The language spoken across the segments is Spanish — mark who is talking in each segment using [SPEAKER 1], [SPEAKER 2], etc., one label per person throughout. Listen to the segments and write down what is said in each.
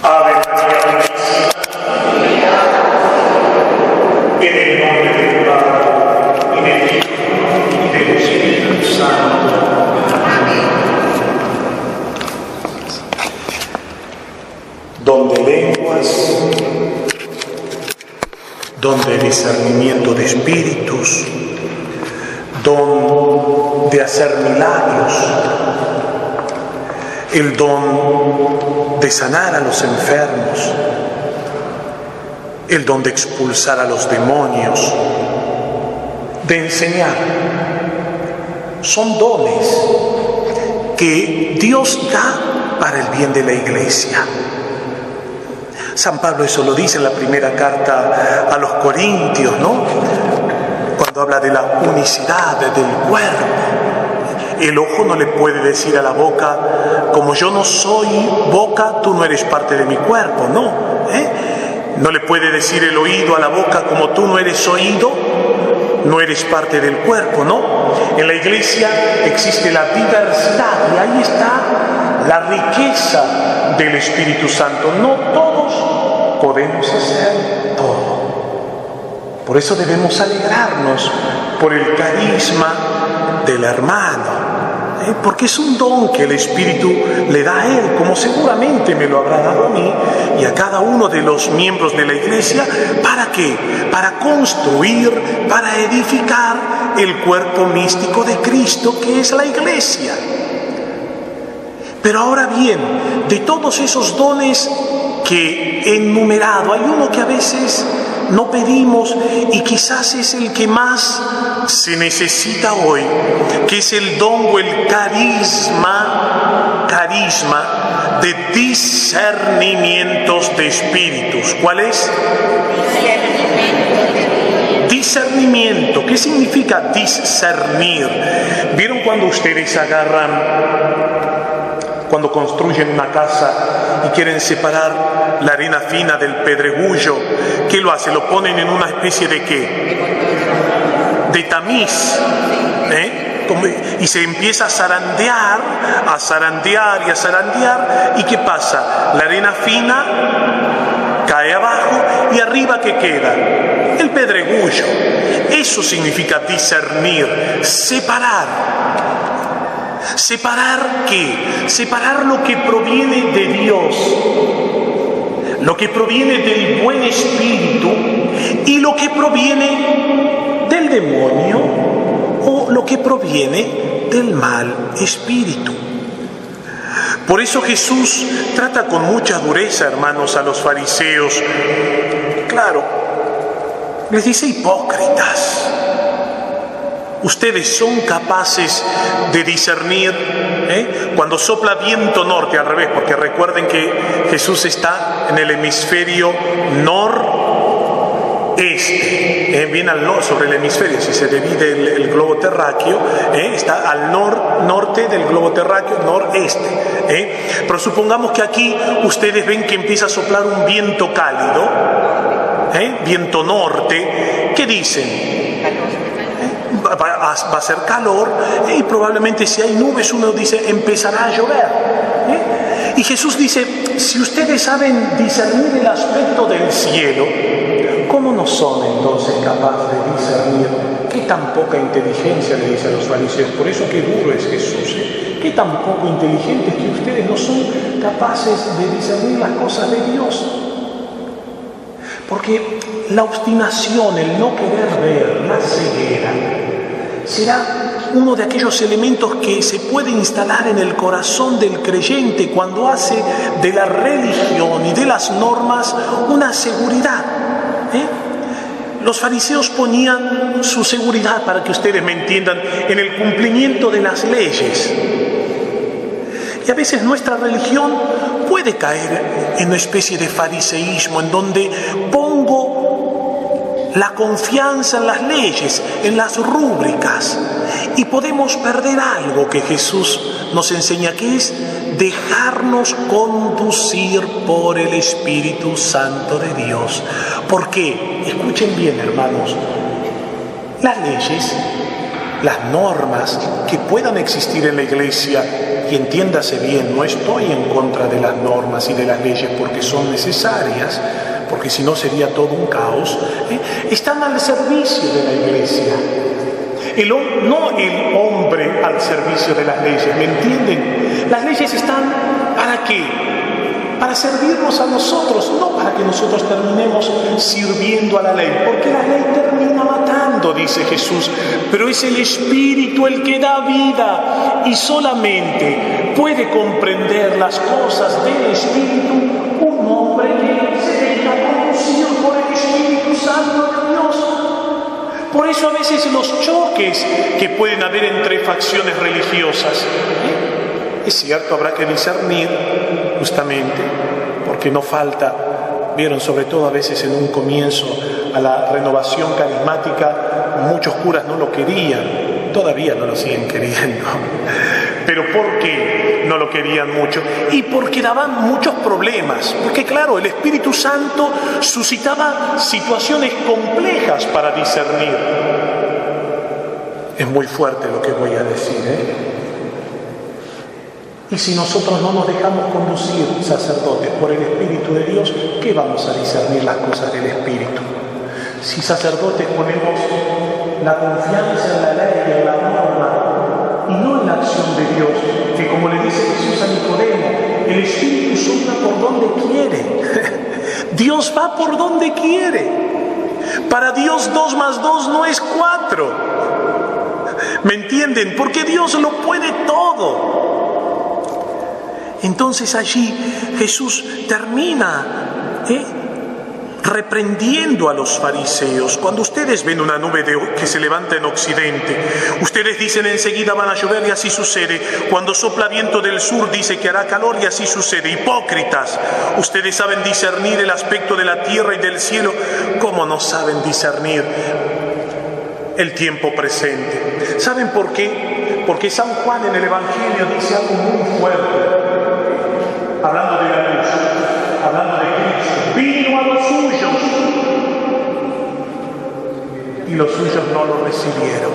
[SPEAKER 1] Ave María Purísima, en el nombre del Padre, y del Hijo, y del Espíritu Santo. Amén. Don de lenguas, don de discernimiento de espíritus, don de hacer milagros, el don de sanar a los enfermos, el don de expulsar a los demonios, de enseñar. Son dones que Dios da para el bien de la Iglesia. San Pablo eso lo dice en la primera carta a los Corintios, ¿no? Cuando habla de la unicidad del cuerpo. El ojo no le puede decir a la boca, como yo no soy boca, tú no eres parte de mi cuerpo, ¿no? No le puede decir el oído a la boca, como tú no eres oído, no eres parte del cuerpo, ¿no? En la Iglesia existe la diversidad y ahí está la riqueza del Espíritu Santo. No todos podemos hacer todo. Por eso debemos alegrarnos por el carisma del hermano, porque es un don que el Espíritu le da a él, como seguramente me lo habrá dado a mí y a cada uno de los miembros de la Iglesia. ¿Para qué? Para construir, para edificar el cuerpo místico de Cristo, que es la Iglesia. Pero ahora bien, de todos esos dones que he enumerado, hay uno que a veces no pedimos y quizás es el que más se necesita hoy, que es el don o el carisma de discernimientos de espíritus. ¿Cuál es? Discernimiento. ¿Qué significa discernir? ¿Vieron cuando ustedes cuando construyen una casa y quieren separar la arena fina del pedregullo? ¿Qué lo hace? Lo ponen en una especie de ¿qué? De tamiz, y se empieza a zarandear, ¿y qué pasa? La arena fina cae abajo y arriba ¿qué queda? El pedregullo. Eso significa discernir, separar. ¿Separar qué? Separar lo que proviene de Dios, lo que proviene del buen espíritu y lo que proviene del demonio o lo que proviene del mal espíritu. Por eso Jesús trata con mucha dureza, hermanos, a los fariseos. Claro, les dice: hipócritas. Ustedes son capaces de discernir cuando sopla viento norte, al revés, porque recuerden que Jesús está en el hemisferio noreste, bien al norte, sobre el hemisferio, si se divide el globo terráqueo, está al norte del globo terráqueo, noreste. Pero supongamos que aquí ustedes ven que empieza a soplar un viento cálido, viento norte. ¿Qué dicen? Va a ser calor y probablemente si hay nubes, uno dice, empezará a llover. Y Jesús dice: si ustedes saben discernir el aspecto del cielo, ¿cómo no son entonces capaces de discernir? ¿Qué tan poca inteligencia le dice a los fariseos? Por eso qué duro es Jesús. ¿Qué tan poco inteligentes que ustedes no son capaces de discernir las cosas de Dios? Porque la obstinación, el no querer ver, la ceguera, será uno de aquellos elementos que se puede instalar en el corazón del creyente cuando hace de la religión y de las normas una seguridad. Los fariseos ponían su seguridad, para que ustedes me entiendan, en el cumplimiento de las leyes. Y a veces nuestra religión puede caer en una especie de fariseísmo, en donde pongo la confianza en las leyes, en las rúbricas, y podemos perder algo que Jesús nos enseña, que es dejarnos conducir por el Espíritu Santo de Dios. ¿Por qué? Escuchen bien, hermanos, las leyes las normas que puedan existir en la iglesia, y entiéndase bien, no estoy en contra de las normas y de las leyes porque son necesarias, porque si no sería todo un caos, están al servicio de la iglesia. No el hombre al servicio de las leyes, ¿me entienden? Las leyes están ¿para qué? Para servirnos a nosotros, no para que nosotros terminemos sirviendo a la ley, porque la ley termina matando, dice Jesús, pero es el Espíritu el que da vida, y solamente puede comprender las cosas del Espíritu un hombre que se deja conducir por el Espíritu Santo de Dios. Por eso a veces los choques que pueden haber entre facciones religiosas, es cierto, habrá que discernir justamente, porque no falta, vieron, sobre todo a veces en un comienzo a la renovación carismática, muchos curas no lo querían, todavía no lo siguen queriendo. ¿Pero por qué no lo querían mucho? Y porque daban muchos problemas, porque claro, el Espíritu Santo suscitaba situaciones complejas para discernir. Es muy fuerte lo que voy a decir, Y si nosotros no nos dejamos conducir, sacerdotes, por el Espíritu de Dios, ¿qué vamos a discernir las cosas del Espíritu? Si sacerdotes ponemos la confianza en la ley, en la norma, y no en la acción de Dios, que como le dice Jesús a Nicodemo, el Espíritu sopla por donde quiere. Dios va por donde quiere. Para Dios 2 más 2 no es 4. ¿Me entienden? Porque Dios lo puede todo. Entonces allí Jesús termina reprendiendo a los fariseos. Cuando ustedes ven una nube que se levanta en occidente, ustedes dicen enseguida van a llover y así sucede. Cuando sopla viento del sur dice que hará calor y así sucede. Hipócritas, ustedes saben discernir el aspecto de la tierra y del cielo. ¿Cómo no saben discernir el tiempo presente? ¿Saben por qué? Porque San Juan en el Evangelio dice algo muy fuerte. Hablando de la luz, hablando de Cristo, vino a los suyos y los suyos no lo recibieron.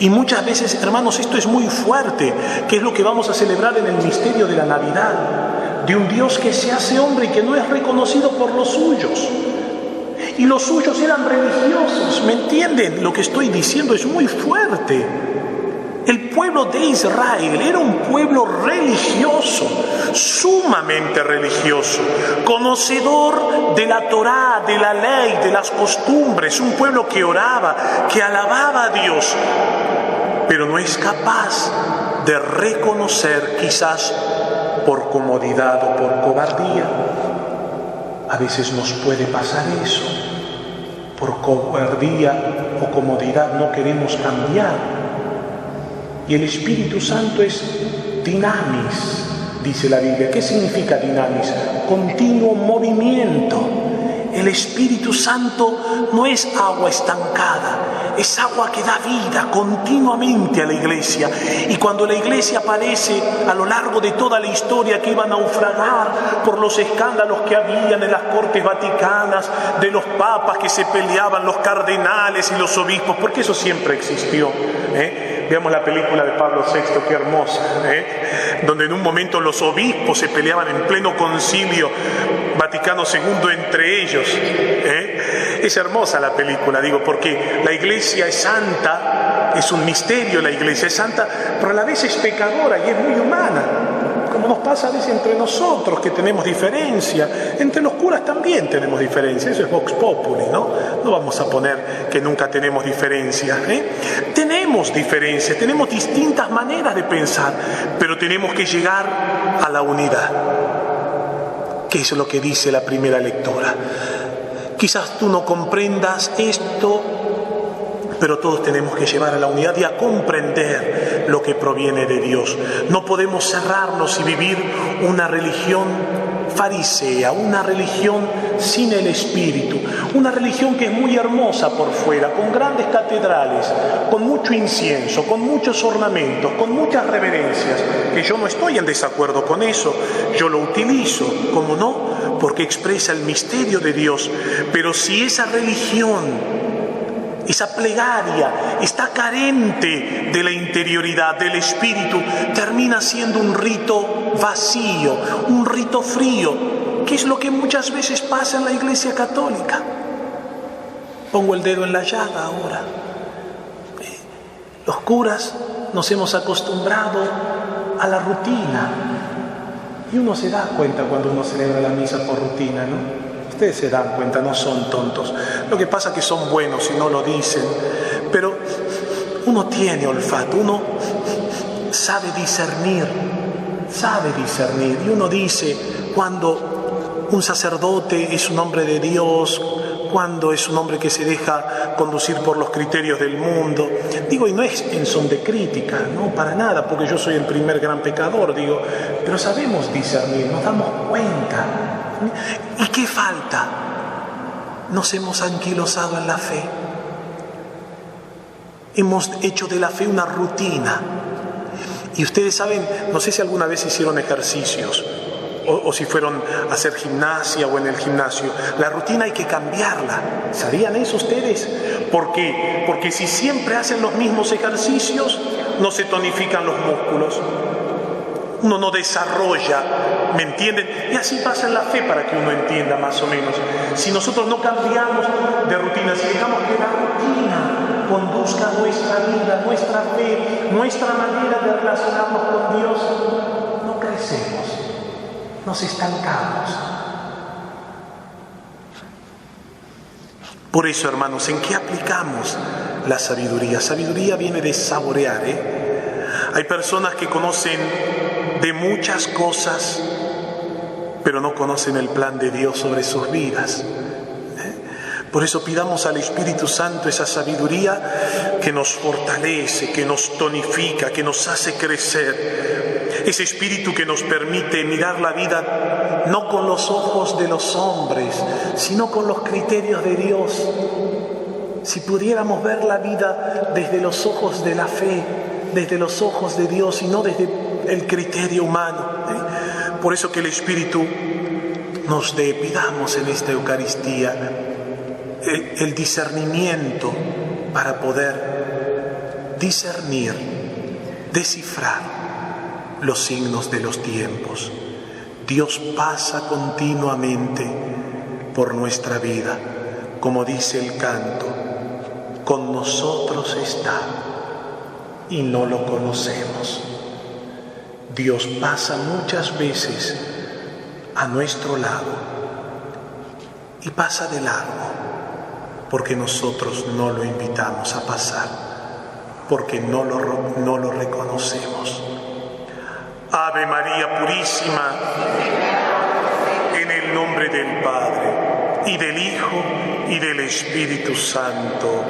[SPEAKER 1] Y muchas veces, hermanos, esto es muy fuerte, que es lo que vamos a celebrar en el misterio de la Navidad, de un Dios que se hace hombre y que no es reconocido por los suyos. Y los suyos eran religiosos, ¿me entienden? Lo que estoy diciendo es muy fuerte. El pueblo de Israel era un pueblo religioso, sumamente religioso, conocedor de la Torá, de la ley, de las costumbres, un pueblo que oraba, que alababa a Dios, pero no es capaz de reconocer, quizás por comodidad o por cobardía. A veces nos puede pasar eso, por cobardía o comodidad no queremos cambiar. Y el Espíritu Santo es dinamis, dice la Biblia. ¿Qué significa dinamis? Continuo movimiento. El Espíritu Santo no es agua estancada, es agua que da vida continuamente a la iglesia. Y cuando la iglesia parece a lo largo de toda la historia que iba a naufragar por los escándalos que habían en las cortes vaticanas, de los papas que se peleaban, los cardenales y los obispos, porque eso siempre existió, Veamos la película de Pablo VI, qué hermosa, donde en un momento los obispos se peleaban en pleno concilio Vaticano II entre ellos. Es hermosa la película, digo, porque la iglesia es santa, es un misterio, la iglesia es santa, pero a la vez es pecadora y es muy humana. Como nos pasa a veces entre nosotros, que tenemos diferencia, entre los curas también tenemos diferencia, eso es Vox Populi, ¿no? No vamos a poner que nunca tenemos diferencia, Tenemos diferencias, tenemos distintas maneras de pensar, pero tenemos que llegar a la unidad, que es lo que dice la primera lectura. Quizás tú no comprendas esto, pero todos tenemos que llevar a la unidad y a comprender lo que proviene de Dios. No podemos cerrarnos y vivir una religión farisea, una religión sin el Espíritu, una religión que es muy hermosa por fuera, con grandes catedrales, con mucho incienso, con muchos ornamentos, con muchas reverencias, que yo no estoy en desacuerdo con eso, yo lo utilizo, ¿cómo no? Porque expresa el misterio de Dios. Pero si esa religión esa plegaria está carente de la interioridad, del espíritu, termina siendo un rito vacío, un rito frío, que es lo que muchas veces pasa en la Iglesia Católica. Pongo el dedo en la llaga ahora. Los curas nos hemos acostumbrado a la rutina y uno se da cuenta cuando uno celebra la misa por rutina, ¿no? Ustedes se dan cuenta, no son tontos. Lo que pasa es que son buenos y no lo dicen, pero uno tiene olfato, uno sabe discernir, y uno dice cuando un sacerdote es un hombre de Dios, cuando es un hombre que se deja conducir por los criterios del mundo. Digo, y no es en son de crítica, no, para nada, porque yo soy el primer gran pecador, digo, pero sabemos discernir, nos damos cuenta. ¿Y qué falta? Nos hemos anquilosado en la fe. Hemos hecho de la fe una rutina. Y ustedes saben, no sé si alguna vez hicieron ejercicios o si fueron a hacer gimnasia o en el gimnasio. La rutina hay que cambiarla. ¿Sabían eso ustedes? ¿Por qué? Porque si siempre hacen los mismos ejercicios, no se tonifican los músculos. Uno no desarrolla, ¿me entienden? Y así pasa en la fe, para que uno entienda más o menos. Si nosotros no cambiamos de rutina, si dejamos que la rutina conduzca nuestra vida, nuestra fe, nuestra manera de relacionarnos con Dios, no crecemos, nos estancamos. Por eso, hermanos, ¿en qué aplicamos la sabiduría? Sabiduría viene de saborear, Hay personas que conocen de muchas cosas, pero no conocen el plan de Dios sobre sus vidas. Por eso pidamos al Espíritu Santo esa sabiduría que nos fortalece, que nos tonifica, que nos hace crecer. Ese espíritu que nos permite mirar la vida no con los ojos de los hombres, sino con los criterios de Dios. Si pudiéramos ver la vida desde los ojos de la fe, desde los ojos de Dios y no desde el criterio humano. Por eso que el Espíritu nos dé, pidamos en esta Eucaristía el discernimiento para poder discernir, descifrar los signos de los tiempos. Dios pasa continuamente por nuestra vida, como dice el canto, con nosotros está y no lo conocemos. Dios pasa muchas veces a nuestro lado y pasa de largo porque nosotros no lo invitamos a pasar, porque no lo reconocemos. Ave María Purísima, en el nombre del Padre, y del Hijo, y del Espíritu Santo.